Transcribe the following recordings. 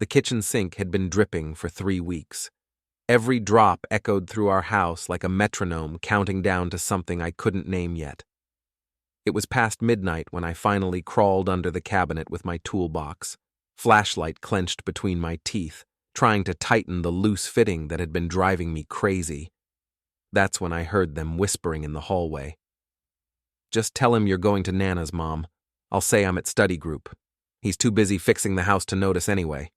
The kitchen sink had been dripping for 3 weeks. Every drop echoed through our house like a metronome counting down to something I couldn't name yet. It was past midnight when I finally crawled under the cabinet with my toolbox, flashlight clenched between my teeth, trying to tighten the loose fitting that had been driving me crazy. That's when I heard them whispering in the hallway. "Just tell him you're going to Nana's, Mom. I'll say I'm at study group. He's too busy fixing the house to notice anyway."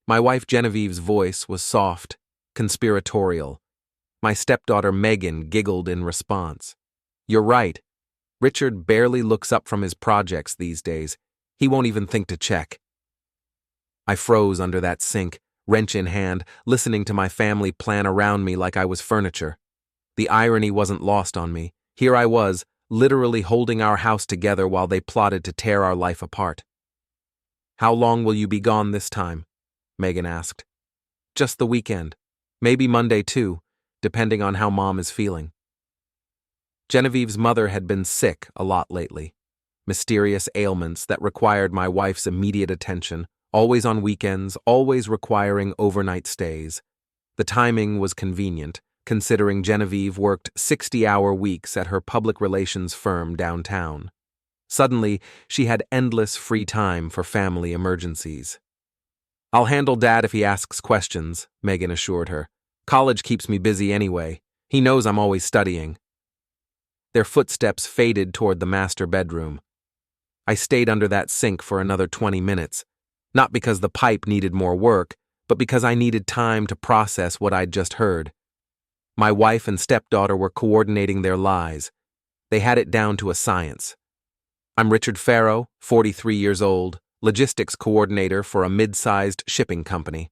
My wife Genevieve's voice was soft, conspiratorial. My stepdaughter Megan giggled in response. "You're right. Richard barely looks up from his projects these days. He won't even think to check." I froze under that sink, wrench in hand, listening to my family plan around me like I was furniture. The irony wasn't lost on me. Here I was, literally holding our house together while they plotted to tear our life apart. "How long will you be gone this time?" Megan asked. "Just the weekend. Maybe Monday too, depending on how Mom is feeling." Genevieve's mother had been sick a lot lately. Mysterious ailments that required my wife's immediate attention, always on weekends, always requiring overnight stays. The timing was convenient, considering Genevieve worked 60-hour weeks at her public relations firm downtown. Suddenly, she had endless free time for family emergencies. "I'll handle Dad if he asks questions," Megan assured her. "College keeps me busy anyway. He knows I'm always studying." Their footsteps faded toward the master bedroom. I stayed under that sink for another 20 minutes, not because the pipe needed more work, but because I needed time to process what I'd just heard. My wife and stepdaughter were coordinating their lies. They had it down to a science. "I'm Richard Farrow, 43 years old, logistics coordinator for a mid-sized shipping company.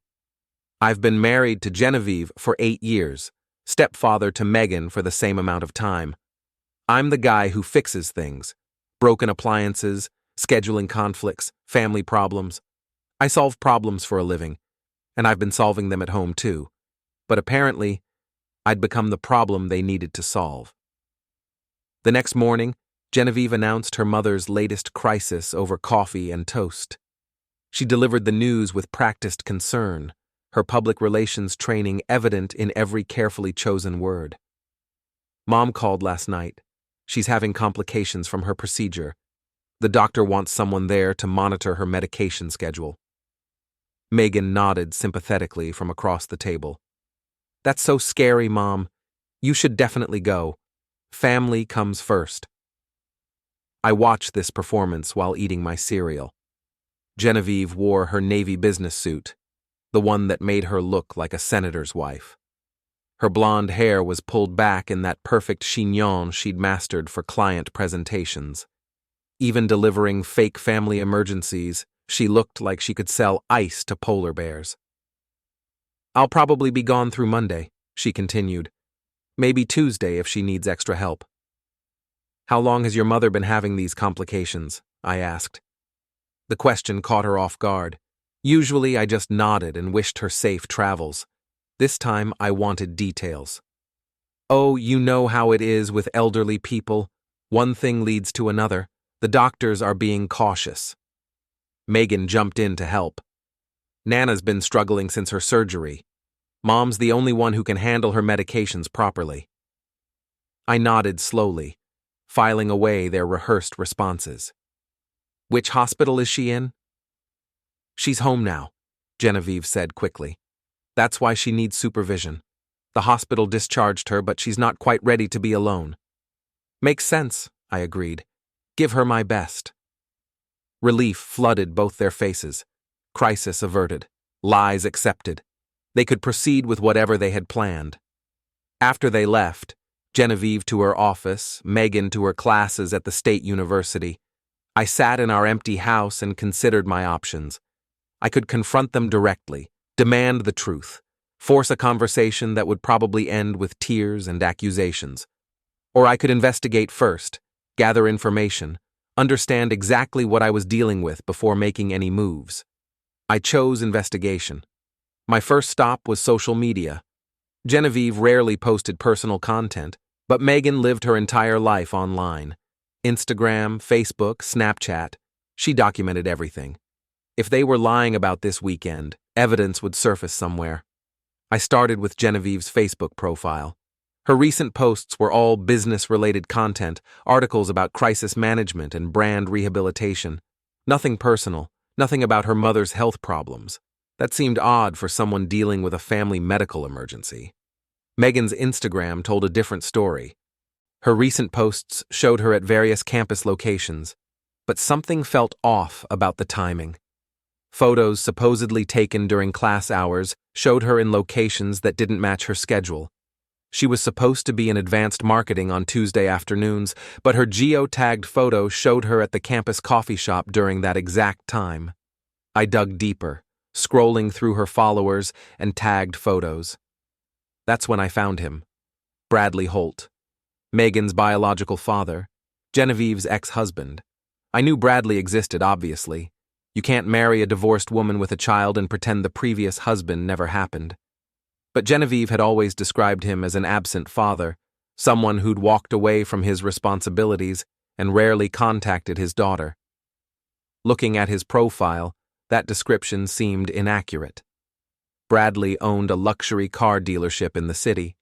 I've been married to Genevieve for 8 years, stepfather to Megan for the same amount of time. I'm the guy who fixes things, broken appliances, scheduling conflicts, family problems. I solve problems for a living, and I've been solving them at home too. But apparently, I'd become the problem they needed to solve." The next morning, Genevieve announced her mother's latest crisis over coffee and toast. She delivered the news with practiced concern, her public relations training evident in every carefully chosen word. "Mom called last night. She's having complications from her procedure. The doctor wants someone there to monitor her medication schedule." Megan nodded sympathetically from across the table. "That's so scary, Mom. You should definitely go. Family comes first." I watched this performance while eating my cereal. Genevieve wore her Navy business suit, the one that made her look like a senator's wife. Her blonde hair was pulled back in that perfect chignon she'd mastered for client presentations. Even delivering fake family emergencies, she looked like she could sell ice to polar bears. "I'll probably be gone through Monday," she continued. "Maybe Tuesday if she needs extra help." "How long has your mother been having these complications?" I asked. The question caught her off guard. Usually I just nodded and wished her safe travels. This time I wanted details. "Oh, you know how it is with elderly people. One thing leads to another. The doctors are being cautious." Megan jumped in to help. "Nana's been struggling since her surgery. Mom's the only one who can handle her medications properly." I nodded slowly, filing away their rehearsed responses. "Which hospital is she in?" "She's home now," Genevieve said quickly. "That's why she needs supervision. The hospital discharged her, but she's not quite ready to be alone." "Makes sense," I agreed. "Give her my best." Relief flooded both their faces. Crisis averted. Lies accepted. They could proceed with whatever they had planned. After they left, Genevieve to her office, Megan to her classes at the state university, I sat in our empty house and considered my options. I could confront them directly, demand the truth, force a conversation that would probably end with tears and accusations. Or I could investigate first, gather information, understand exactly what I was dealing with before making any moves. I chose investigation. My first stop was social media. Genevieve rarely posted personal content, but Megan lived her entire life online. Instagram, Facebook, Snapchat. She documented everything. If they were lying about this weekend, evidence would surface somewhere. I started with Genevieve's Facebook profile. Her recent posts were all business-related content, articles about crisis management and brand rehabilitation. Nothing personal, nothing about her mother's health problems. That seemed odd for someone dealing with a family medical emergency. Megan's Instagram told a different story. Her recent posts showed her at various campus locations, but something felt off about the timing. Photos supposedly taken during class hours showed her in locations that didn't match her schedule. She was supposed to be in advanced marketing on Tuesday afternoons, but her geo-tagged photo showed her at the campus coffee shop during that exact time. I dug deeper, scrolling through her followers and tagged photos. That's when I found him. Bradley Holt, Megan's biological father, Genevieve's ex-husband. I knew Bradley existed, obviously. You can't marry a divorced woman with a child and pretend the previous husband never happened. But Genevieve had always described him as an absent father, someone who'd walked away from his responsibilities and rarely contacted his daughter. Looking at his profile, that description seemed inaccurate. Bradley owned a luxury car dealership in the city.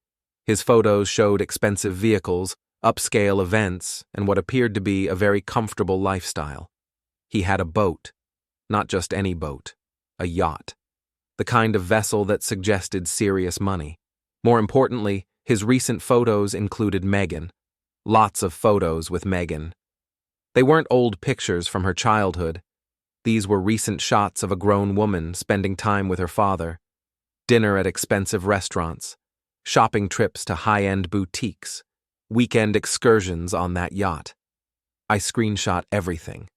His photos showed expensive vehicles, upscale events, and what appeared to be a very comfortable lifestyle. He had a boat, not just any boat, a yacht, the kind of vessel that suggested serious money. More importantly, his recent photos included Megan. Lots of photos with Megan. They weren't old pictures from her childhood. These were recent shots of a grown woman spending time with her father. Dinner at expensive restaurants, shopping trips to high-end boutiques, weekend excursions on that yacht. I screenshot everything.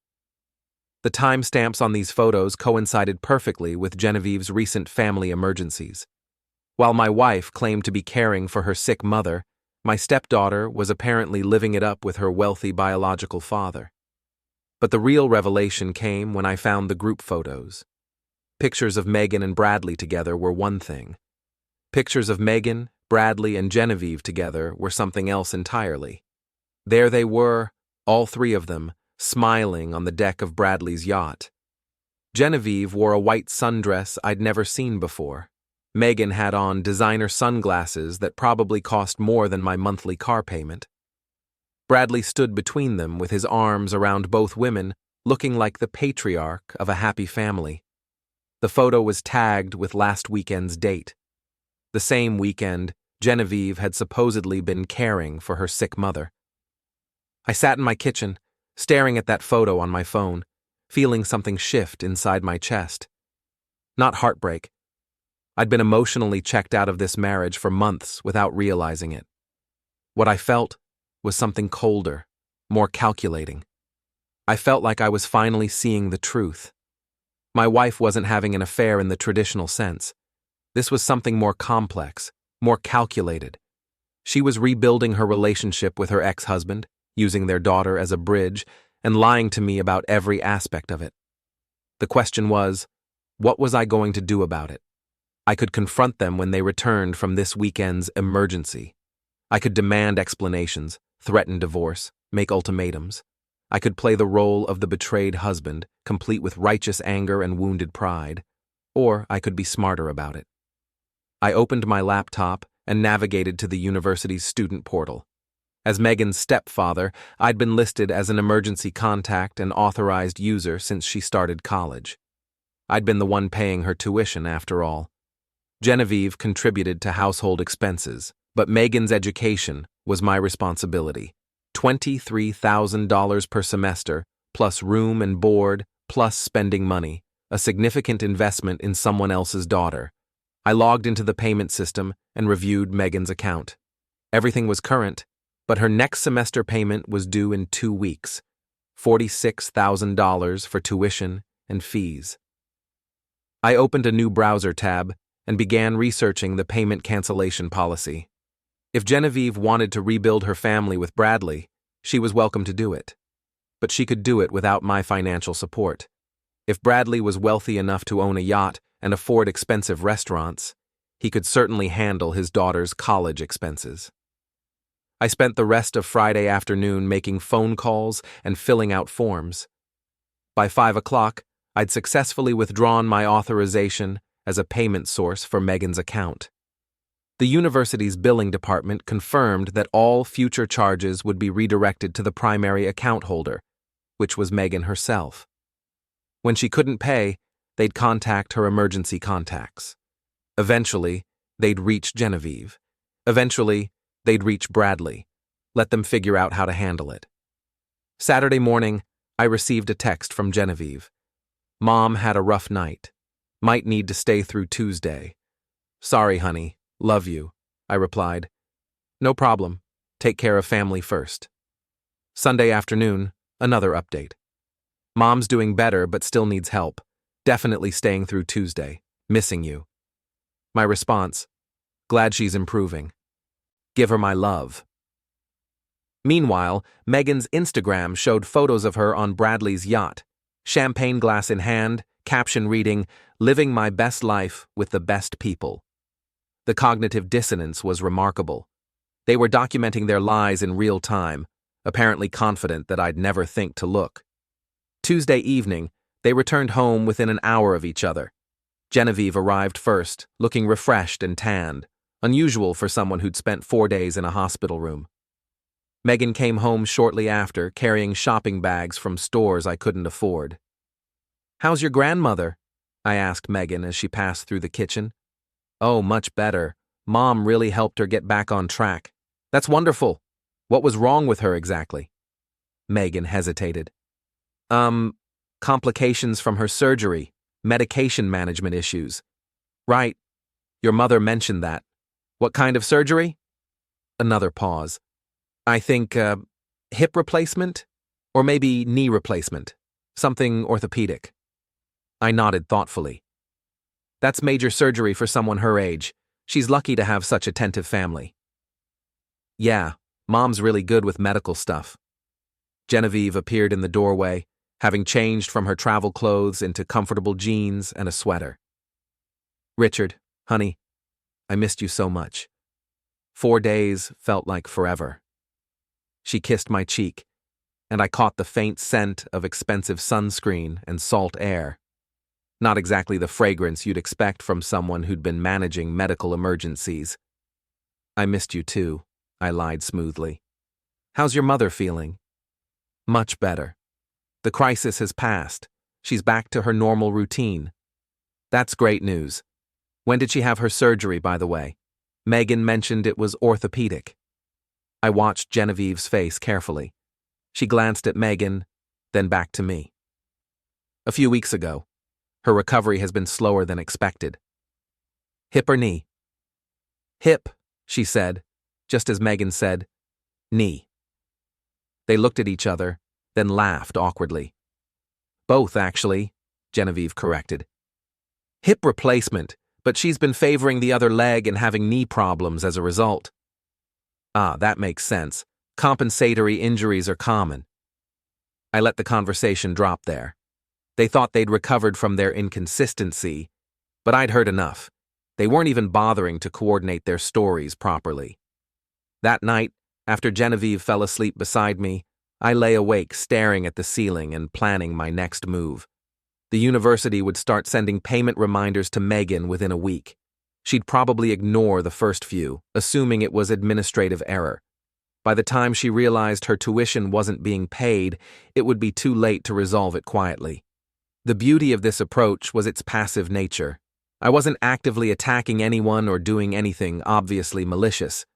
The timestamps on these photos coincided perfectly with Genevieve's recent family emergencies. While my wife claimed to be caring for her sick mother, my stepdaughter was apparently living it up with her wealthy biological father. But the real revelation came when I found the group photos. Pictures of Megan and Bradley together were one thing. Pictures of Megan, Bradley, and Genevieve together were something else entirely. There they were, all three of them, smiling on the deck of Bradley's yacht. Genevieve wore a white sundress I'd never seen before. Megan had on designer sunglasses that probably cost more than my monthly car payment. Bradley stood between them with his arms around both women, looking like the patriarch of a happy family. The photo was tagged with last weekend's date. The same weekend, Genevieve had supposedly been caring for her sick mother. I sat in my kitchen, staring at that photo on my phone, feeling something shift inside my chest. Not heartbreak. I'd been emotionally checked out of this marriage for months without realizing it. What I felt was something colder, more calculating. I felt like I was finally seeing the truth. My wife wasn't having an affair in the traditional sense. This was something more complex, more calculated. She was rebuilding her relationship with her ex-husband, using their daughter as a bridge, and lying to me about every aspect of it. The question was, what was I going to do about it? I could confront them when they returned from this weekend's emergency. I could demand explanations, threaten divorce, make ultimatums. I could play the role of the betrayed husband, complete with righteous anger and wounded pride, or I could be smarter about it. I opened my laptop and navigated to the university's student portal. As Megan's stepfather, I'd been listed as an emergency contact and authorized user since she started college. I'd been the one paying her tuition, after all. Genevieve contributed to household expenses, but Megan's education was my responsibility. $23,000 per semester, plus room and board, plus spending money, a significant investment in someone else's daughter. I logged into the payment system and reviewed Megan's account. Everything was current, but her next semester payment was due in 2 weeks, $46,000 for tuition and fees. I opened a new browser tab and began researching the payment cancellation policy. If Genevieve wanted to rebuild her family with Bradley, she was welcome to do it. But she could do it without my financial support. If Bradley was wealthy enough to own a yacht and afford expensive restaurants, he could certainly handle his daughter's college expenses. I spent the rest of Friday afternoon making phone calls and filling out forms. By 5 o'clock, I'd successfully withdrawn my authorization as a payment source for Megan's account. The university's billing department confirmed that all future charges would be redirected to the primary account holder, which was Megan herself. When she couldn't pay, they'd contact her emergency contacts. Eventually, they'd reach Genevieve. Eventually, they'd reach Bradley. Let them figure out how to handle it. Saturday morning, I received a text from Genevieve. Mom had a rough night. Might need to stay through Tuesday. Sorry, honey. Love you, I replied. No problem. Take care of family first. Sunday afternoon, another update. Mom's doing better but still needs help. Definitely staying through Tuesday. Missing you. My response, glad she's improving. Give her my love. Meanwhile, Megan's Instagram showed photos of her on Bradley's yacht, champagne glass in hand, caption reading, "Living my best life with the best people." The cognitive dissonance was remarkable. They were documenting their lies in real time, apparently confident that I'd never think to look. Tuesday evening, they returned home within an hour of each other. Genevieve arrived first, looking refreshed and tanned, unusual for someone who'd spent 4 days in a hospital room. Megan came home shortly after, carrying shopping bags from stores I couldn't afford. "How's your grandmother?" I asked Megan as she passed through the kitchen. "Oh, much better. Mom really helped her get back on track." "That's wonderful. What was wrong with her exactly?" Megan hesitated. Complications from her surgery, medication management issues." "Right. Your mother mentioned that. What kind of surgery?" Another pause. "I think, hip replacement? Or maybe knee replacement. Something orthopedic." I nodded thoughtfully. "That's major surgery for someone her age. She's lucky to have such attentive family." "Yeah, Mom's really good with medical stuff." Genevieve appeared in the doorway, having changed from her travel clothes into comfortable jeans and a sweater. "Richard, honey, I missed you so much. 4 days felt like forever." She kissed my cheek, and I caught the faint scent of expensive sunscreen and salt air. Not exactly the fragrance you'd expect from someone who'd been managing medical emergencies. "I missed you too," I lied smoothly. "How's your mother feeling?" "Much better. The crisis has passed. She's back to her normal routine." "That's great news. When did she have her surgery, by the way?" Megan mentioned it was orthopedic. I watched Genevieve's face carefully. She glanced at Megan, then back to me. "A few weeks ago. Her recovery has been slower than expected." "Hip or knee?" "Hip," she said, just as Megan said, "knee." They looked at each other, then laughed awkwardly. "Both, actually," Genevieve corrected. "Hip replacement, but she's been favoring the other leg and having knee problems as a result." "Ah, that makes sense. Compensatory injuries are common." I let the conversation drop there. They thought they'd recovered from their inconsistency, but I'd heard enough. They weren't even bothering to coordinate their stories properly. That night, after Genevieve fell asleep beside me, I lay awake staring at the ceiling and planning my next move. The university would start sending payment reminders to Megan within a week. She'd probably ignore the first few, assuming it was administrative error. By the time she realized her tuition wasn't being paid, it would be too late to resolve it quietly. The beauty of this approach was its passive nature. I wasn't actively attacking anyone or doing anything obviously malicious.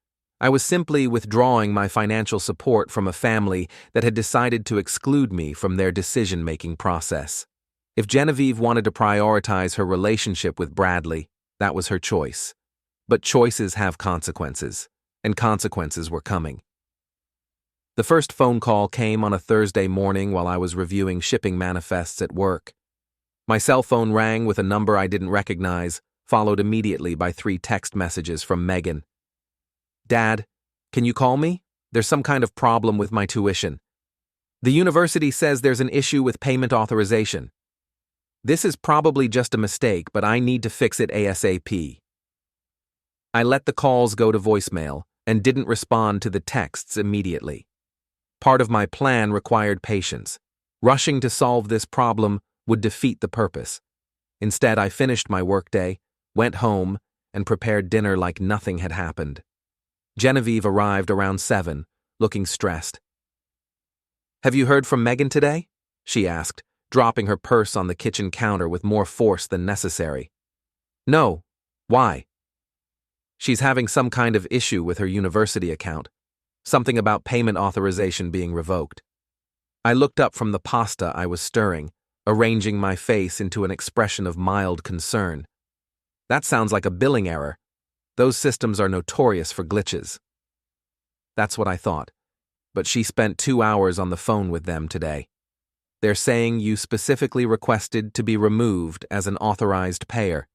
I was simply withdrawing my financial support from a family that had decided to exclude me from their decision-making process. If Genevieve wanted to prioritize her relationship with Bradley, that was her choice. But choices have consequences, and consequences were coming. The first phone call came on a Thursday morning while I was reviewing shipping manifests at work. My cell phone rang with a number I didn't recognize, followed immediately by 3 text messages from Megan. "Dad, can you call me? There's some kind of problem with my tuition. The university says there's an issue with payment authorization. This is probably just a mistake, but I need to fix it ASAP." I let the calls go to voicemail and didn't respond to the texts immediately. Part of my plan required patience. Rushing to solve this problem would defeat the purpose. Instead, I finished my workday, went home, and prepared dinner like nothing had happened. Genevieve arrived around 7, looking stressed. "Have you heard from Megan today?" she asked, dropping her purse on the kitchen counter with more force than necessary. "No. Why?" "She's having some kind of issue with her university account. Something about payment authorization being revoked." I looked up from the pasta I was stirring, arranging my face into an expression of mild concern. "That sounds like a billing error. Those systems are notorious for glitches." That's what I thought, but she spent 2 hours on the phone with them today. "They're saying you specifically requested to be removed as an authorized payer."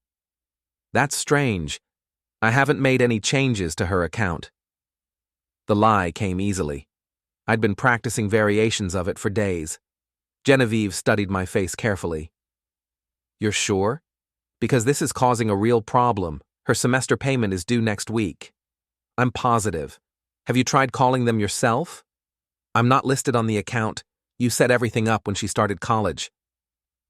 "That's strange. I haven't made any changes to her account." The lie came easily. I'd been practicing variations of it for days. Genevieve studied my face carefully. "You're sure? Because this is causing a real problem. Her semester payment is due next week." "I'm positive. Have you tried calling them yourself?" "I'm not listed on the account. You set everything up when she started college."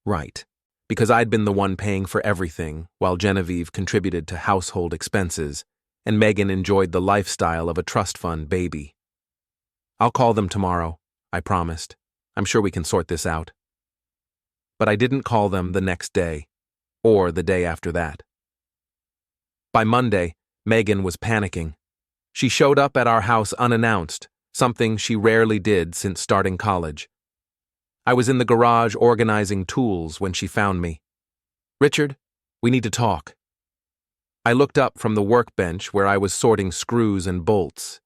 "Right. Because I'd been the one paying for everything, while Genevieve contributed to household expenses, and Megan enjoyed the lifestyle of a trust fund baby." "I'll call them tomorrow," I promised. "I'm sure we can sort this out." But I didn't call them the next day, or the day after that. By Monday, Megan was panicking. She showed up at our house unannounced, something she rarely did since starting college. I was in the garage organizing tools when she found me. "Richard, we need to talk." I looked up from the workbench where I was sorting screws and bolts.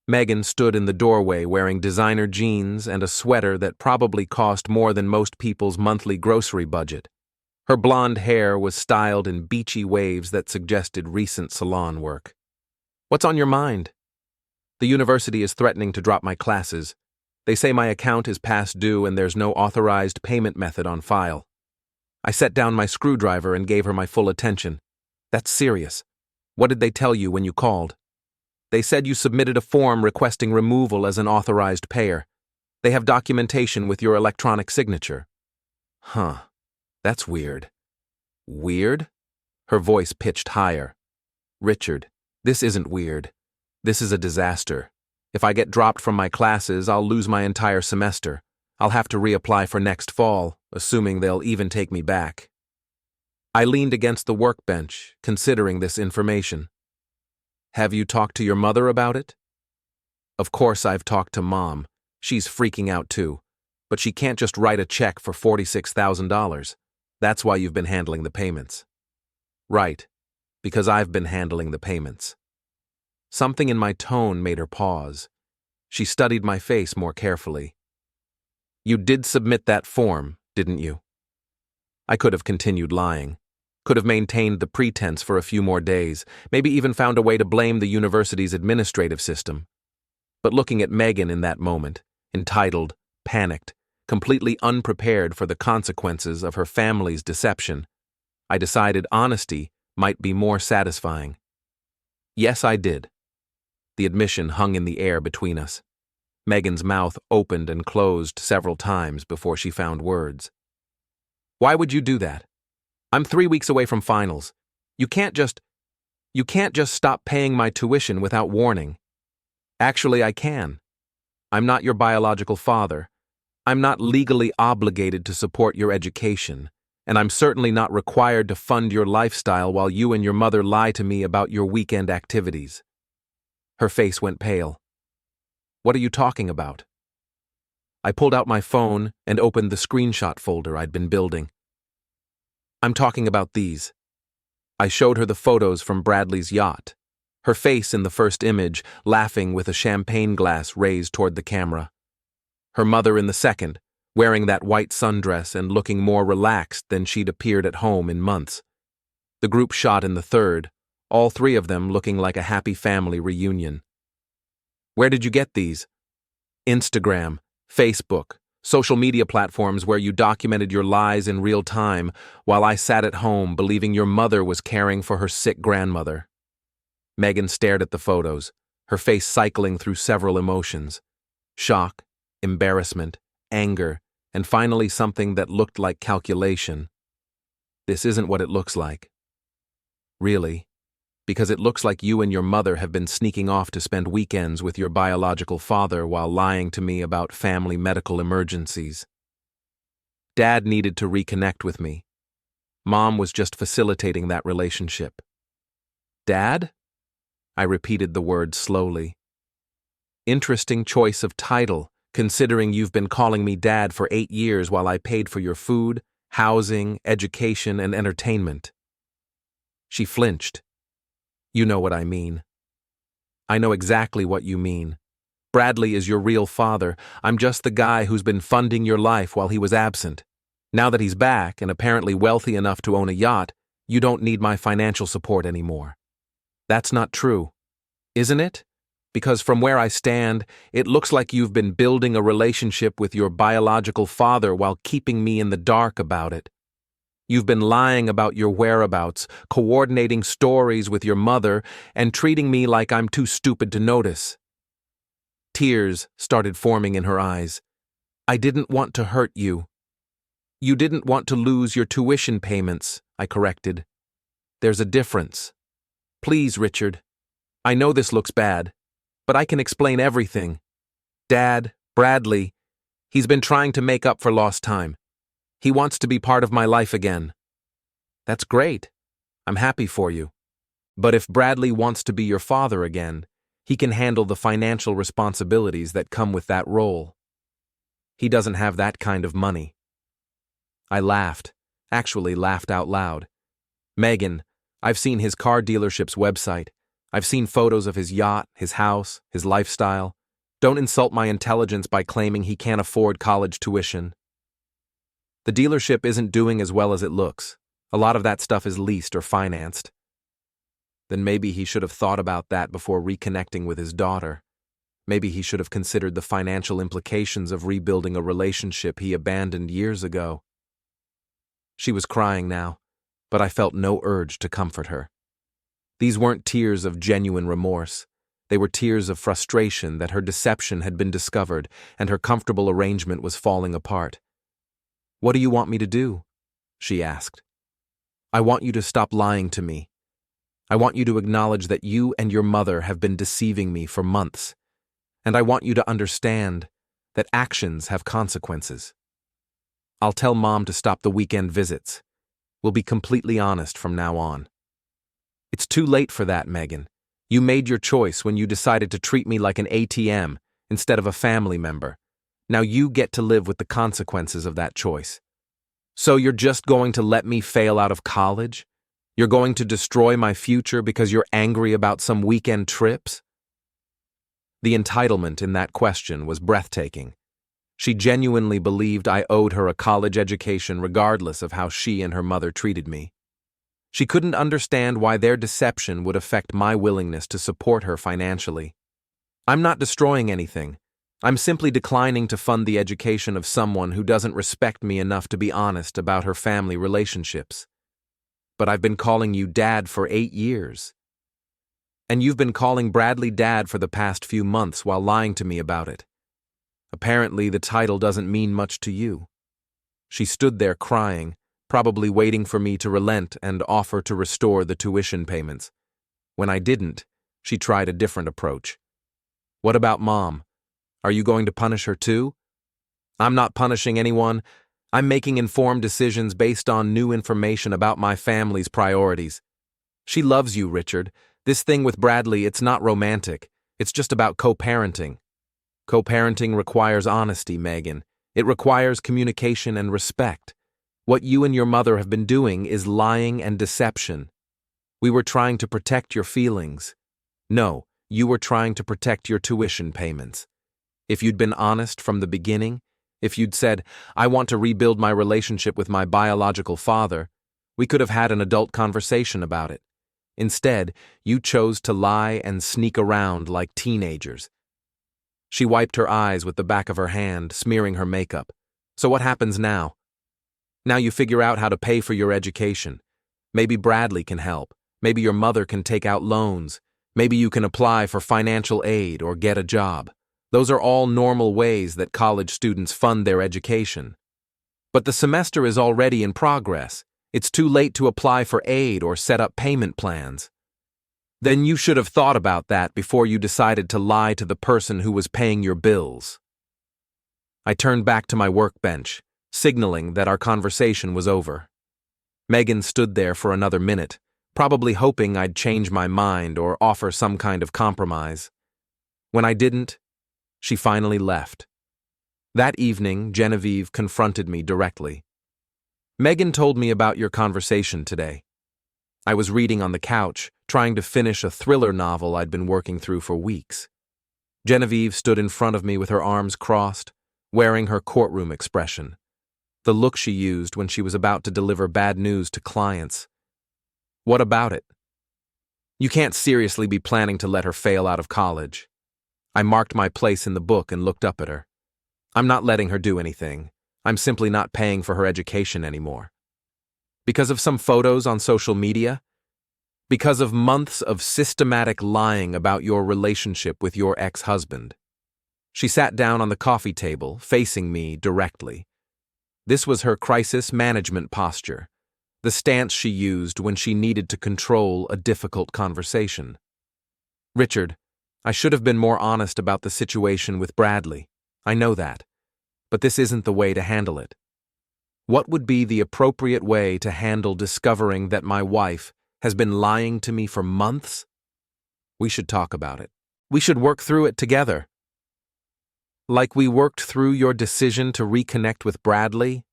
Megan stood in the doorway wearing designer jeans and a sweater that probably cost more than most people's monthly grocery budget. Her blonde hair was styled in beachy waves that suggested recent salon work. "What's on your mind?" "The university is threatening to drop my classes. They say my account is past due and there's no authorized payment method on file." I set down my screwdriver and gave her my full attention. "That's serious. What did they tell you when you called?" "They said you submitted a form requesting removal as an authorized payer. They have documentation with your electronic signature." "Huh. That's weird." "Weird?" Her voice pitched higher. "Richard, this isn't weird. This is a disaster. If I get dropped from my classes, I'll lose my entire semester. I'll have to reapply for next fall, assuming they'll even take me back." I leaned against the workbench, considering this information. "Have you talked to your mother about it?" "Of course I've talked to Mom. She's freaking out too. But she can't just write a check for $46,000. That's why you've been handling the payments." "Right. Because I've been handling the payments." Something in my tone made her pause. She studied my face more carefully. "You did submit that form, didn't you?" I could have continued lying. Could have maintained the pretense for a few more days, maybe even found a way to blame the university's administrative system. But looking at Megan in that moment, entitled, panicked, completely unprepared for the consequences of her family's deception, I decided honesty might be more satisfying. Yes, I did. The admission hung in the air between us. Megan's mouth opened and closed several times before she found words. "Why would you do that? I'm 3 weeks away from finals. You can't just stop paying my tuition without warning." "Actually, I can. I'm not your biological father. I'm not legally obligated to support your education, and I'm certainly not required to fund your lifestyle while you and your mother lie to me about your weekend activities." Her face went pale. "What are you talking about?" I pulled out my phone and opened the screenshot folder I'd been building. "I'm talking about these." I showed her the photos from Bradley's yacht, her face in the first image, laughing with a champagne glass raised toward the camera. Her mother in the second, wearing that white sundress and looking more relaxed than she'd appeared at home in months. The group shot in the third, all 3 of them looking like a happy family reunion. "Where did you get these?" "Instagram, Facebook, social media platforms where you documented your lies in real time while I sat at home believing your mother was caring for her sick grandmother." Megan stared at the photos, her face cycling through several emotions: shock, embarrassment, anger, And finally something that looked like calculation. This isn't what it looks like. Really, because it looks like you and your mother have been sneaking off to spend weekends with your biological father while lying to me about family medical emergencies. Dad needed to reconnect with me. Mom was just facilitating that relationship. Dad? I repeated the word slowly. Interesting choice of title, considering you've been calling me Dad for 8 years while I paid for your food, housing, education, and entertainment. She flinched. You know what I mean. I know exactly what you mean. Bradley is your real father. I'm just the guy who's been funding your life while he was absent. Now that he's back and apparently wealthy enough to own a yacht, you don't need my financial support anymore. That's not true, isn't it? Because from where I stand, it looks like you've been building a relationship with your biological father while keeping me in the dark about it. You've been lying about your whereabouts, coordinating stories with your mother, and treating me like I'm too stupid to notice. Tears started forming in her eyes. I didn't want to hurt you. You didn't want to lose your tuition payments, I corrected. There's a difference. Please, Richard. I know this looks bad, but I can explain everything. Dad, Bradley, he's been trying to make up for lost time. He wants to be part of my life again. That's great. I'm happy for you. But if Bradley wants to be your father again, he can handle the financial responsibilities that come with that role. He doesn't have that kind of money. I laughed, actually laughed out loud. Megan, I've seen his car dealership's website. I've seen photos of his yacht, his house, his lifestyle. Don't insult my intelligence by claiming he can't afford college tuition. The dealership isn't doing as well as it looks. A lot of that stuff is leased or financed. Then maybe he should have thought about that before reconnecting with his daughter. Maybe he should have considered the financial implications of rebuilding a relationship he abandoned years ago. She was crying now, but I felt no urge to comfort her. These weren't tears of genuine remorse. They were tears of frustration that her deception had been discovered and her comfortable arrangement was falling apart. What do you want me to do? She asked. I want you to stop lying to me. I want you to acknowledge that you and your mother have been deceiving me for months. And I want you to understand that actions have consequences. I'll tell Mom to stop the weekend visits. We'll be completely honest from now on. It's too late for that, Megan. You made your choice when you decided to treat me like an ATM instead of a family member. Now you get to live with the consequences of that choice. So you're just going to let me fail out of college? You're going to destroy my future because you're angry about some weekend trips? The entitlement in that question was breathtaking. She genuinely believed I owed her a college education regardless of how she and her mother treated me. She couldn't understand why their deception would affect my willingness to support her financially. I'm not destroying anything. I'm simply declining to fund the education of someone who doesn't respect me enough to be honest about her family relationships. But I've been calling you Dad for 8 years. And you've been calling Bradley Dad for the past few months while lying to me about it. Apparently, the title doesn't mean much to you. She stood there crying, probably waiting for me to relent and offer to restore the tuition payments. When I didn't, she tried a different approach. What about Mom? Are you going to punish her too? I'm not punishing anyone. I'm making informed decisions based on new information about my family's priorities. She loves you, Richard. This thing with Bradley, it's not romantic. It's just about co-parenting. Co-parenting requires honesty, Megan. It requires communication and respect. What you and your mother have been doing is lying and deception. We were trying to protect your feelings. No, you were trying to protect your tuition payments. If you'd been honest from the beginning, if you'd said, I want to rebuild my relationship with my biological father, we could have had an adult conversation about it. Instead, you chose to lie and sneak around like teenagers. She wiped her eyes with the back of her hand, smearing her makeup. So what happens now? Now you figure out how to pay for your education. Maybe Bradley can help. Maybe your mother can take out loans. Maybe you can apply for financial aid or get a job. Those are all normal ways that college students fund their education. But the semester is already in progress. It's too late to apply for aid or set up payment plans. Then you should have thought about that before you decided to lie to the person who was paying your bills. I turned back to my workbench, signaling that our conversation was over. Megan stood there for another minute, probably hoping I'd change my mind or offer some kind of compromise. When I didn't, she finally left. That evening, Genevieve confronted me directly. Megan told me about your conversation today. I was reading on the couch, trying to finish a thriller novel I'd been working through for weeks. Genevieve stood in front of me with her arms crossed, wearing her courtroom expression, the look she used when she was about to deliver bad news to clients. What about it? You can't seriously be planning to let her fail out of college. I marked my place in the book and looked up at her. I'm not letting her do anything. I'm simply not paying for her education anymore. Because of some photos on social media? Because of months of systematic lying about your relationship with your ex-husband. She sat down on the coffee table, facing me directly. This was her crisis management posture, the stance she used when she needed to control a difficult conversation. Richard, I should have been more honest about the situation with Bradley. I know that. But this isn't the way to handle it. What would be the appropriate way to handle discovering that my wife has been lying to me for months? We should talk about it. We should work through it together. Like we worked through your decision to reconnect with Bradley?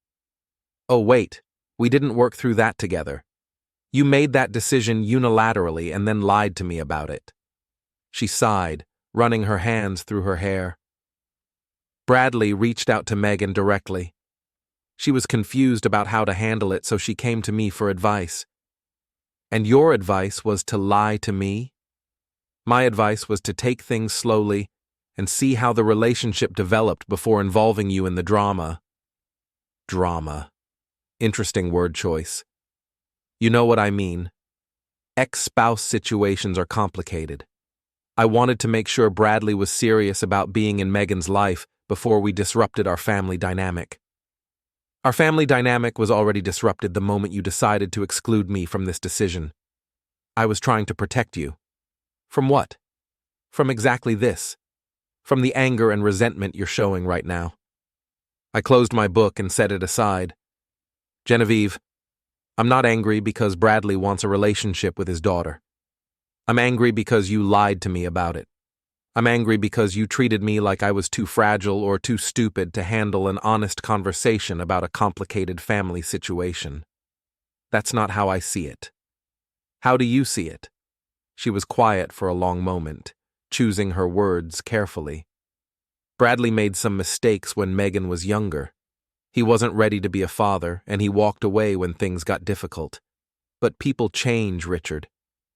Oh, wait, we didn't work through that together. You made that decision unilaterally and then lied to me about it. She sighed, running her hands through her hair. Bradley reached out to Megan directly. She was confused about how to handle it, so she came to me for advice. And your advice was to lie to me? My advice was to take things slowly and see how the relationship developed before involving you in the drama. Drama. Interesting word choice. You know what I mean. Ex-spouse situations are complicated. I wanted to make sure Bradley was serious about being in Megan's life before we disrupted our family dynamic. Our family dynamic was already disrupted the moment you decided to exclude me from this decision. I was trying to protect you. From what? From exactly this. From the anger and resentment you're showing right now. I closed my book and set it aside. Genevieve, I'm not angry because Bradley wants a relationship with his daughter. I'm angry because you lied to me about it. I'm angry because you treated me like I was too fragile or too stupid to handle an honest conversation about a complicated family situation. That's not how I see it. How do you see it? She was quiet for a long moment, choosing her words carefully. Bradley made some mistakes when Megan was younger. He wasn't ready to be a father, and he walked away when things got difficult. But people change, Richard.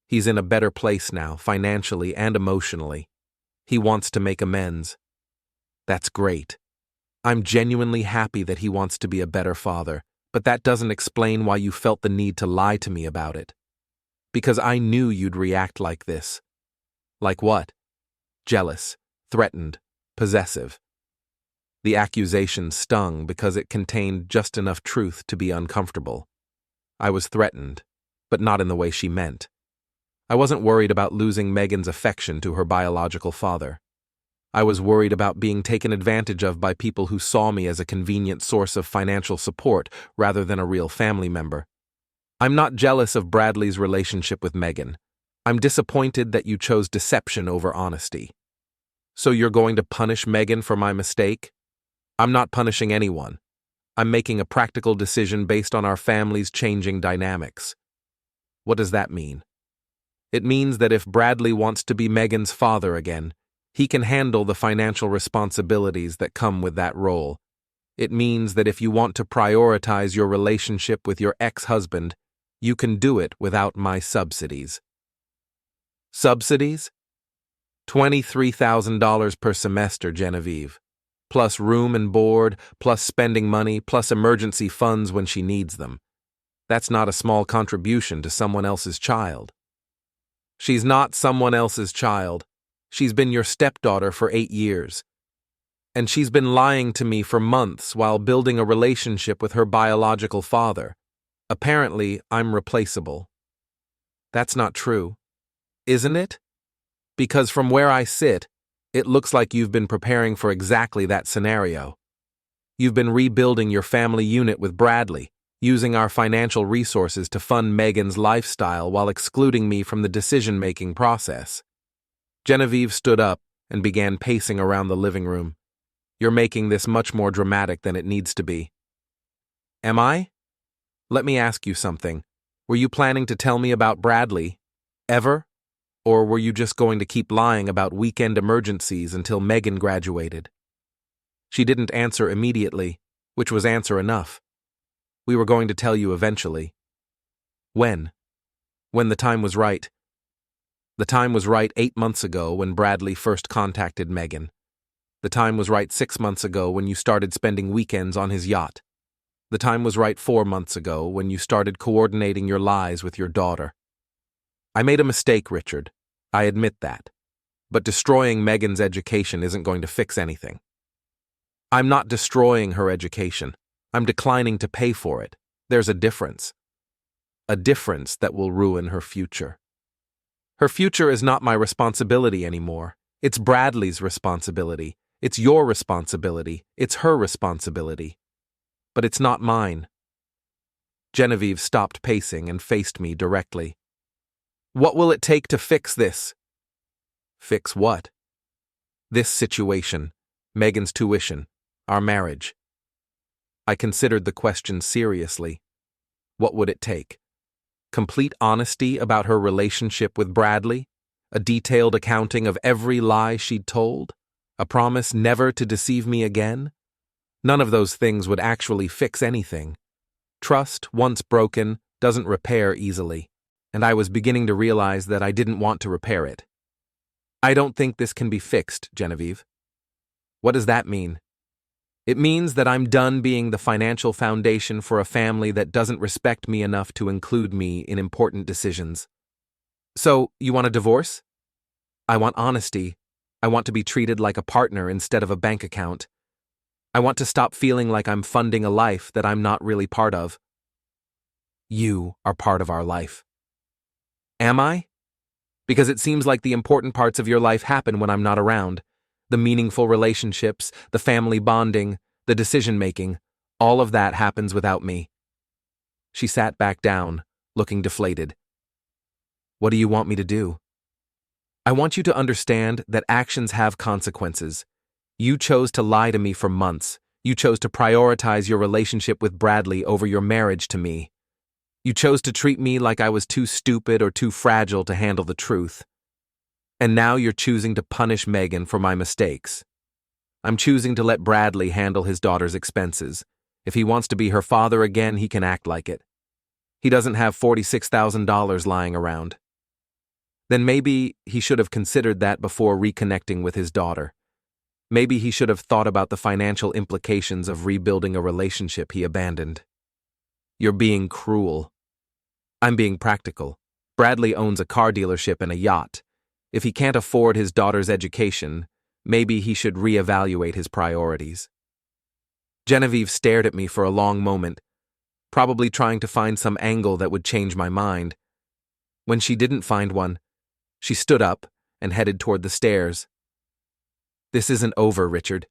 He's in a better place now, financially and emotionally. He wants to make amends. That's great. I'm genuinely happy that he wants to be a better father, but that doesn't explain why you felt the need to lie to me about it. Because I knew you'd react like this. Like what? Jealous, threatened, possessive. The accusation stung because it contained just enough truth to be uncomfortable. I was threatened, but not in the way she meant. I wasn't worried about losing Megan's affection to her biological father. I was worried about being taken advantage of by people who saw me as a convenient source of financial support rather than a real family member. I'm not jealous of Bradley's relationship with Megan. I'm disappointed that you chose deception over honesty. So you're going to punish Megan for my mistake? I'm not punishing anyone. I'm making a practical decision based on our family's changing dynamics. What does that mean? It means that if Bradley wants to be Megan's father again, he can handle the financial responsibilities that come with that role. It means that if you want to prioritize your relationship with your ex-husband, you can do it without my subsidies. Subsidies? $23,000 per semester, Genevieve. Plus room and board, plus spending money, plus emergency funds when she needs them. That's not a small contribution to someone else's child. She's not someone else's child. She's been your stepdaughter for 8 years. And she's been lying to me for months while building a relationship with her biological father. Apparently, I'm replaceable. That's not true, isn't it? Because from where I sit, it looks like you've been preparing for exactly that scenario. You've been rebuilding your family unit with Bradley, using our financial resources to fund Megan's lifestyle while excluding me from the decision-making process. Genevieve stood up and began pacing around the living room. You're making this much more dramatic than it needs to be. Am I? Let me ask you something. Were you planning to tell me about Bradley? Ever? Or were you just going to keep lying about weekend emergencies until Megan graduated? She didn't answer immediately, which was answer enough. We were going to tell you eventually. When? When the time was right. The time was right 8 months ago when Bradley first contacted Megan. The time was right 6 months ago when you started spending weekends on his yacht. The time was right 4 months ago when you started coordinating your lies with your daughter. I made a mistake, Richard. I admit that. But destroying Megan's education isn't going to fix anything. I'm not destroying her education. I'm declining to pay for it. There's a difference. A difference that will ruin her future. Her future is not my responsibility anymore. It's Bradley's responsibility. It's your responsibility. It's her responsibility. But it's not mine. Genevieve stopped pacing and faced me directly. What will it take to fix this? Fix what? This situation, Megan's tuition, our marriage. I considered the question seriously. What would it take? Complete honesty about her relationship with Bradley? A detailed accounting of every lie she'd told? A promise never to deceive me again? None of those things would actually fix anything. Trust, once broken, doesn't repair easily, and I was beginning to realize that I didn't want to repair it. I don't think this can be fixed, Genevieve. What does that mean? It means that I'm done being the financial foundation for a family that doesn't respect me enough to include me in important decisions. So, you want a divorce? I want honesty. I want to be treated like a partner instead of a bank account. I want to stop feeling like I'm funding a life that I'm not really part of. You are part of our life. Am I? Because it seems like the important parts of your life happen when I'm not around. The meaningful relationships, the family bonding, the decision-making, all of that happens without me. She sat back down, looking deflated. What do you want me to do? I want you to understand that actions have consequences. You chose to lie to me for months. You chose to prioritize your relationship with Bradley over your marriage to me. You chose to treat me like I was too stupid or too fragile to handle the truth. And now you're choosing to punish Megan for my mistakes. I'm choosing to let Bradley handle his daughter's expenses. If he wants to be her father again, he can act like it. He doesn't have $46,000 lying around. Then maybe he should have considered that before reconnecting with his daughter. Maybe he should have thought about the financial implications of rebuilding a relationship he abandoned. You're being cruel. I'm being practical. Bradley owns a car dealership and a yacht. If he can't afford his daughter's education, maybe he should reevaluate his priorities. Genevieve stared at me for a long moment, probably trying to find some angle that would change my mind. When she didn't find one, she stood up and headed toward the stairs. This isn't over, Richard.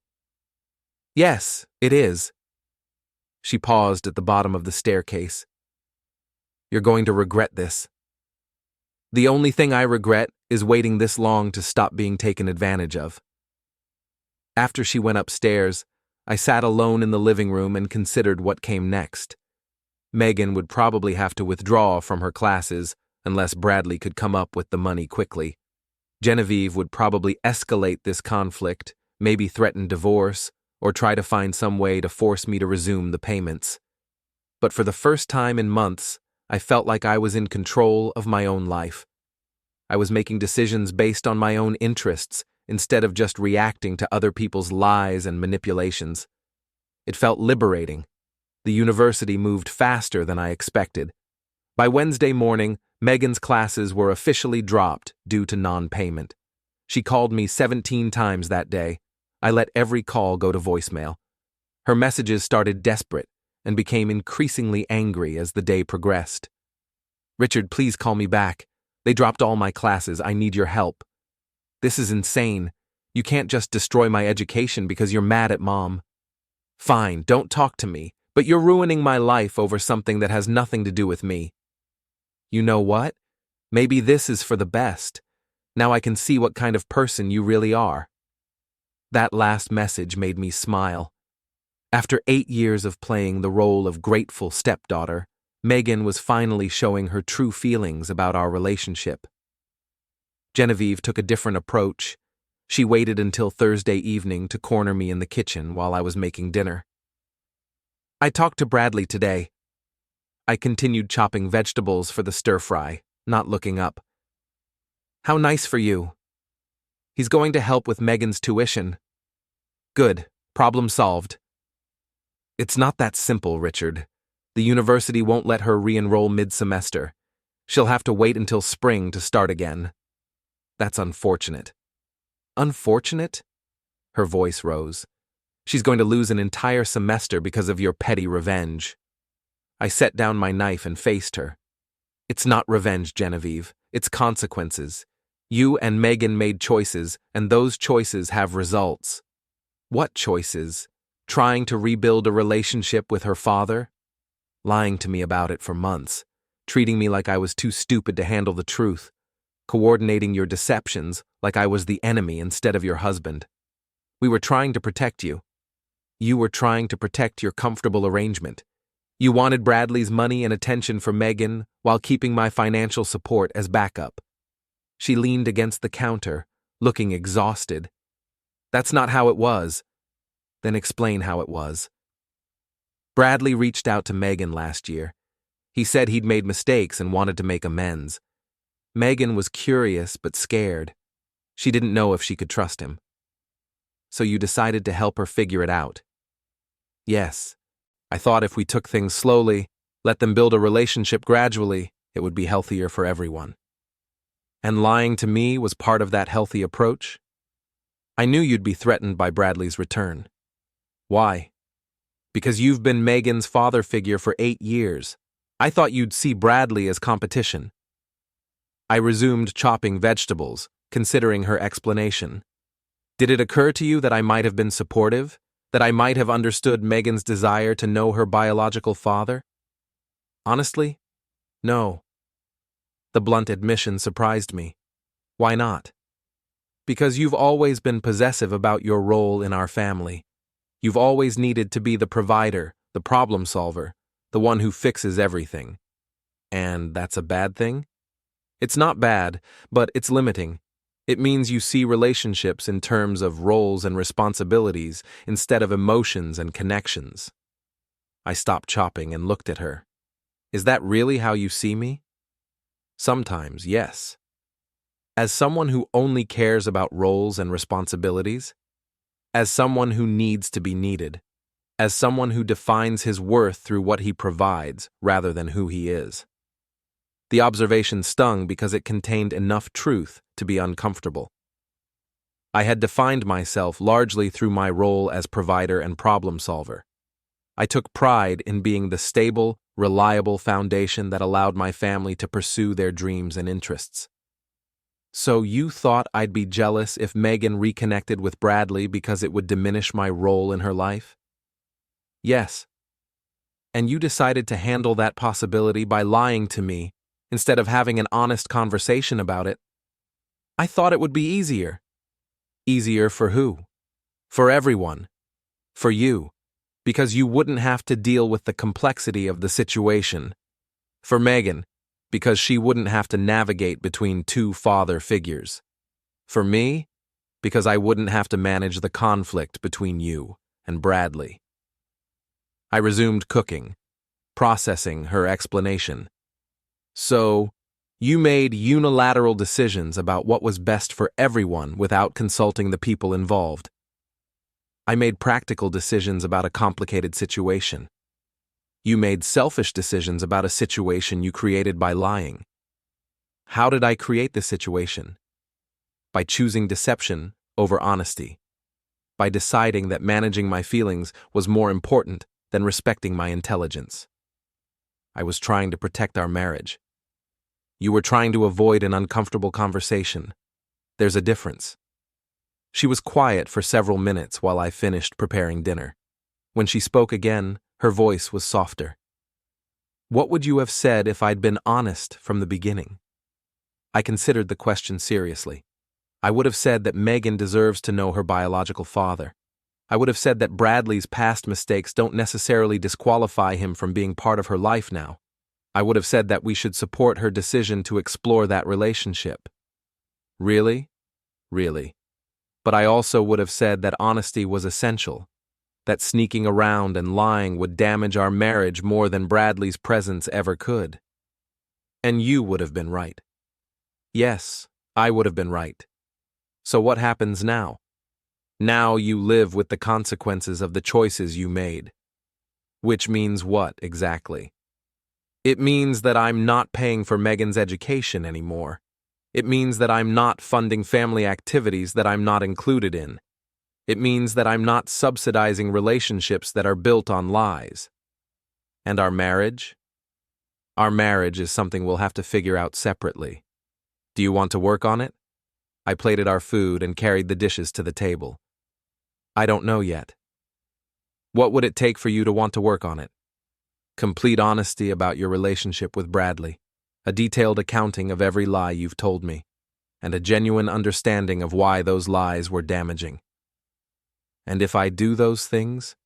Yes, it is. She paused at the bottom of the staircase. You're going to regret this. The only thing I regret is waiting this long to stop being taken advantage of. After she went upstairs, I sat alone in the living room and considered what came next. Megan would probably have to withdraw from her classes unless Bradley could come up with the money quickly. Genevieve would probably escalate this conflict, maybe threaten divorce, or try to find some way to force me to resume the payments. But for the first time in months, I felt like I was in control of my own life. I was making decisions based on my own interests instead of just reacting to other people's lies and manipulations. It felt liberating. The university moved faster than I expected. By Wednesday morning, Megan's classes were officially dropped due to non-payment. She called me 17 times that day. I let every call go to voicemail. Her messages started desperate and became increasingly angry as the day progressed. "Richard, please call me back. They dropped all my classes. I need your help. This is insane. You can't just destroy my education because you're mad at Mom." "Fine, don't talk to me, but you're ruining my life over something that has nothing to do with me." "You know what? Maybe this is for the best. Now I can see what kind of person you really are." That last message made me smile. After 8 years of playing the role of grateful stepdaughter, Megan was finally showing her true feelings about our relationship. Genevieve took a different approach. She waited until Thursday evening to corner me in the kitchen while I was making dinner. "I talked to Bradley today." I continued chopping vegetables for the stir-fry, not looking up. "How nice for you. He's going to help with Megan's tuition." "Good. Problem solved." "It's not that simple, Richard. The university won't let her re-enroll mid-semester. She'll have to wait until spring to start again." "That's unfortunate." "Unfortunate?" Her voice rose. "She's going to lose an entire semester because of your petty revenge." I set down my knife and faced her. "It's not revenge, Genevieve. It's consequences. You and Megan made choices, and those choices have results." "What choices? Trying to rebuild a relationship with her father? Lying to me about it for months, treating me like I was too stupid to handle the truth, coordinating your deceptions like I was the enemy instead of your husband. We were trying to protect you. You were trying to protect your comfortable arrangement. You wanted Bradley's money and attention for Megan while keeping my financial support as backup." She leaned against the counter, looking exhausted. "That's not how it was." "Then explain how it was." "Bradley reached out to Megan last year. He said he'd made mistakes and wanted to make amends. Megan was curious but scared. She didn't know if she could trust him. So you decided to help her figure it out." "Yes. I thought if we took things slowly, let them build a relationship gradually, it would be healthier for everyone." "And lying to me was part of that healthy approach?" "I knew you'd be threatened by Bradley's return." "Why?" "Because you've been Megan's father figure for 8 years. I thought you'd see Bradley as competition." I resumed chopping vegetables, considering her explanation. "Did it occur to you that I might have been supportive? That I might have understood Megan's desire to know her biological father?" "Honestly, no." The blunt admission surprised me. "Why not?" "Because you've always been possessive about your role in our family. You've always needed to be the provider, the problem solver, the one who fixes everything." "And that's a bad thing?" "It's not bad, but it's limiting. It means you see relationships in terms of roles and responsibilities instead of emotions and connections." I stopped chopping and looked at her. "Is that really how you see me?" "Sometimes, yes." "As someone who only cares about roles and responsibilities? As someone who needs to be needed? As someone who defines his worth through what he provides rather than who he is?" The observation stung because it contained enough truth to be uncomfortable. I had defined myself largely through my role as provider and problem solver. I took pride in being the stable, reliable foundation that allowed my family to pursue their dreams and interests. "So you thought I'd be jealous if Megan reconnected with Bradley because it would diminish my role in her life?" "Yes." "And you decided to handle that possibility by lying to me instead of having an honest conversation about it?" "I thought it would be easier." "Easier for who?" "For everyone. For you. Because you wouldn't have to deal with the complexity of the situation. For Megan, because she wouldn't have to navigate between two father figures. For me, because I wouldn't have to manage the conflict between you and Bradley." I resumed cooking, processing her explanation. "So, you made unilateral decisions about what was best for everyone without consulting the people involved." "I made practical decisions about a complicated situation." "You made selfish decisions about a situation you created by lying." "How did I create the situation?" "By choosing deception over honesty." by deciding that managing my feelings was more important than respecting my intelligence. I was trying to protect our marriage. You were trying to avoid an uncomfortable conversation. There's a difference. She was quiet for several minutes while I finished preparing dinner. When she spoke again, her voice was softer. What would you have said if I'd been honest from the beginning? I considered the question seriously. I would have said that Megan deserves to know her biological father. I would have said that Bradley's past mistakes don't necessarily disqualify him from being part of her life now. I would have said that we should support her decision to explore that relationship. Really? Really. But I also would have said that honesty was essential, that sneaking around and lying would damage our marriage more than Bradley's presence ever could. And you would have been right. Yes, I would have been right. So what happens now? Now you live with the consequences of the choices you made. Which means what, exactly? It means that I'm not paying for Megan's education anymore. It means that I'm not funding family activities that I'm not included in. It means that I'm not subsidizing relationships that are built on lies. And our marriage? Our marriage is something we'll have to figure out separately. Do you want to work on it? I plated our food and carried the dishes to the table. I don't know yet. What would it take for you to want to work on it? Complete honesty about your relationship with Bradley, a detailed accounting of every lie you've told me, and a genuine understanding of why those lies were damaging. And if I do those things,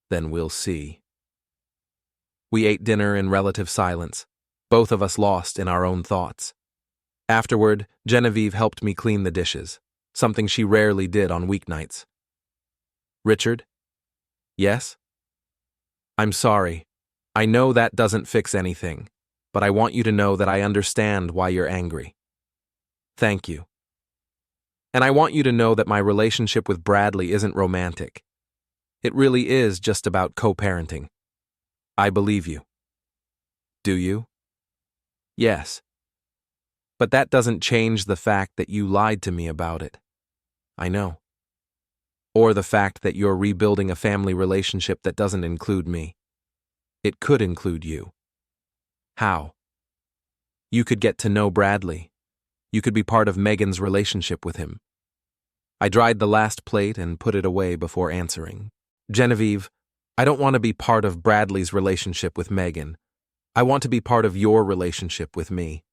then we'll see. We ate dinner in relative silence, both of us lost in our own thoughts. Afterward, Genevieve helped me clean the dishes, something she rarely did on weeknights. Richard? Yes? I'm sorry. I know that doesn't fix anything, but I want you to know that I understand why you're angry. Thank you. And I want you to know that my relationship with Bradley isn't romantic. It really is just about co-parenting. I believe you. Do you? Yes. But that doesn't change the fact that you lied to me about it. I know. Or the fact that you're rebuilding a family relationship that doesn't include me. It could include you. How? You could get to know Bradley. You could be part of Megan's relationship with him. I dried the last plate and put it away before answering. Genevieve, I don't want to be part of Bradley's relationship with Megan. I want to be part of your relationship with me.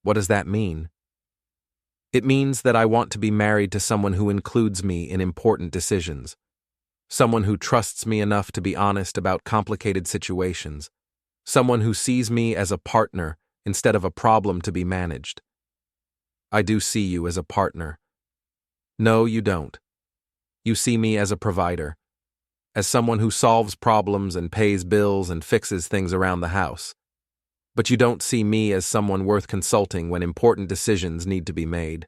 What does that mean? It means that I want to be married to someone who includes me in important decisions. Someone who trusts me enough to be honest about complicated situations. Someone who sees me as a partner instead of a problem to be managed. I do see you as a partner. No, you don't. You see me as a provider, as someone who solves problems and pays bills and fixes things around the house. But you don't see me as someone worth consulting when important decisions need to be made.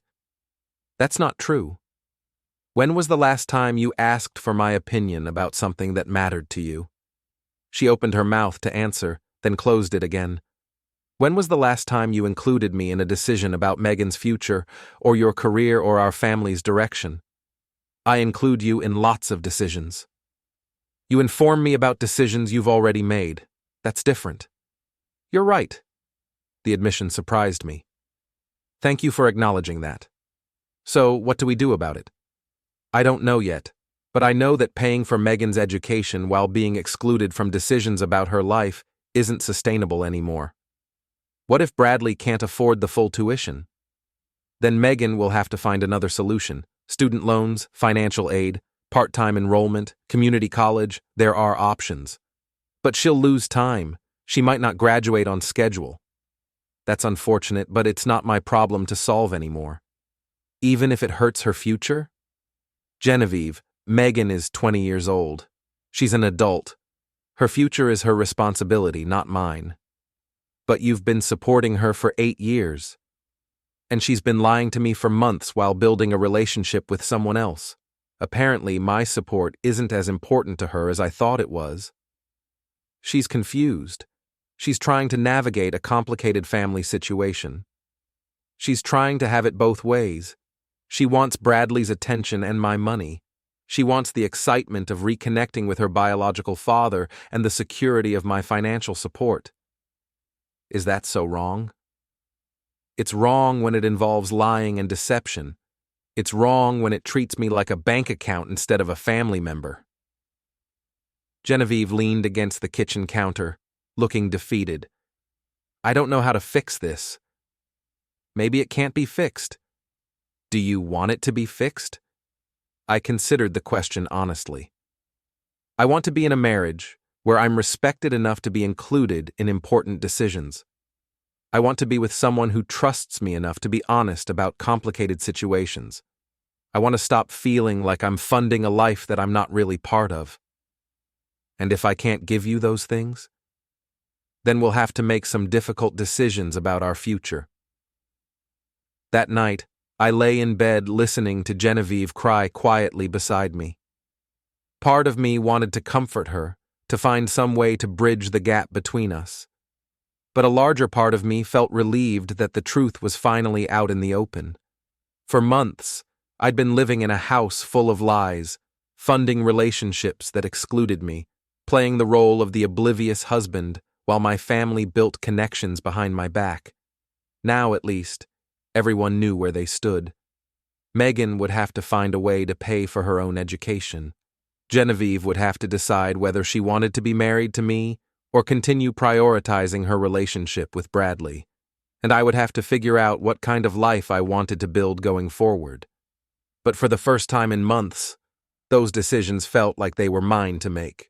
That's not true. When was the last time you asked for my opinion about something that mattered to you? She opened her mouth to answer, then closed it again. When was the last time you included me in a decision about Megan's future, or your career, or our family's direction? I include you in lots of decisions. You inform me about decisions you've already made. That's different. You're right. The admission surprised me. Thank you for acknowledging that. So, what do we do about it? I don't know yet, but I know that paying for Megan's education while being excluded from decisions about her life isn't sustainable anymore. What if Bradley can't afford the full tuition? Then Megan will have to find another solution. Student loans, financial aid, part-time enrollment, community college, there are options. But she'll lose time. She might not graduate on schedule. That's unfortunate, but it's not my problem to solve anymore. Even if it hurts her future? Genevieve, Megan is 20 years old. She's an adult. Her future is her responsibility, not mine. But you've been supporting her for 8 years. And she's been lying to me for months while building a relationship with someone else. Apparently, my support isn't as important to her as I thought it was. She's confused. She's trying to navigate a complicated family situation. She's trying to have it both ways. She wants Bradley's attention and my money. She wants the excitement of reconnecting with her biological father and the security of my financial support. Is that so wrong? It's wrong when it involves lying and deception. It's wrong when it treats me like a bank account instead of a family member. Genevieve leaned against the kitchen counter, looking defeated. I don't know how to fix this. Maybe it can't be fixed. Do you want it to be fixed? I considered the question honestly. I want to be in a marriage where I'm respected enough to be included in important decisions. I want to be with someone who trusts me enough to be honest about complicated situations. I want to stop feeling like I'm funding a life that I'm not really part of. And if I can't give you those things, then we'll have to make some difficult decisions about our future. That night, I lay in bed listening to Genevieve cry quietly beside me. Part of me wanted to comfort her, to find some way to bridge the gap between us. But a larger part of me felt relieved that the truth was finally out in the open. For months, I'd been living in a house full of lies, funding relationships that excluded me, playing the role of the oblivious husband while my family built connections behind my back. Now, at least, everyone knew where they stood. Megan would have to find a way to pay for her own education. Genevieve would have to decide whether she wanted to be married to me or continue prioritizing her relationship with Bradley. And I would have to figure out what kind of life I wanted to build going forward. But for the first time in months, those decisions felt like they were mine to make.